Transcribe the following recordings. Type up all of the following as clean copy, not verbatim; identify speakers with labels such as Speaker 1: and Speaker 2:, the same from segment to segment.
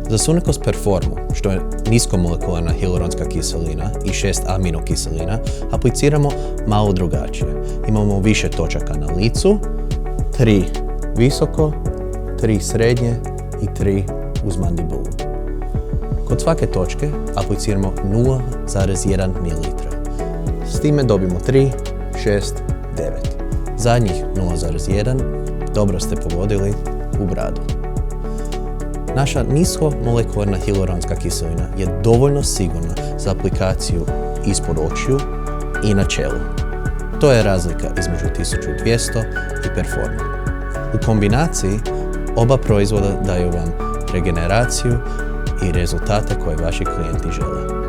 Speaker 1: Za Sunekos Performu, što je niskomolekularna hialuronska kiselina i 6 amino kiselina, apliciramo malo drugačije. Imamo više točaka na licu, 3 visoko, 3 srednje i 3 uz mandibulu. Kod svake točke apliciramo 0,1 ml. S time dobimo 3, 6, 9. Zadnjih 0,1 dobro ste pogodili u bradu. Naša niskomolekularna hialuronska kiselina je dovoljno sigurna za aplikaciju ispod očiju i na čelu. To je razlika između 1200 i Performa. U kombinaciji oba proizvoda daju vam regeneraciju i rezultate koje vaši klijenti žele.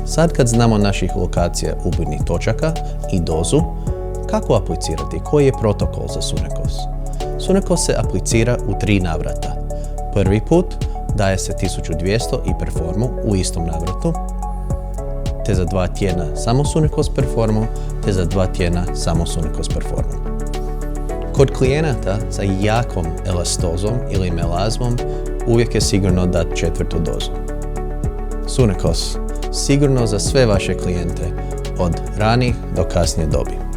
Speaker 1: Sad kad znamo naših lokacija ubojnih točaka i dozu, kako aplicirati? Koji je protokol za Sunekos? Sunekos se aplicira u 3 navrata. Prvi put daje se 1200 i Performu u istom navratu, te za 2 tjedna samo Sunekos Performu, te za 2 tjedna samo Sunekos Performu. Kod klijenata sa jakom elastozom ili melazmom uvijek je sigurno dati 4. dozu. Sunekos, sigurno za sve vaše klijente od ranih do kasnije dobi.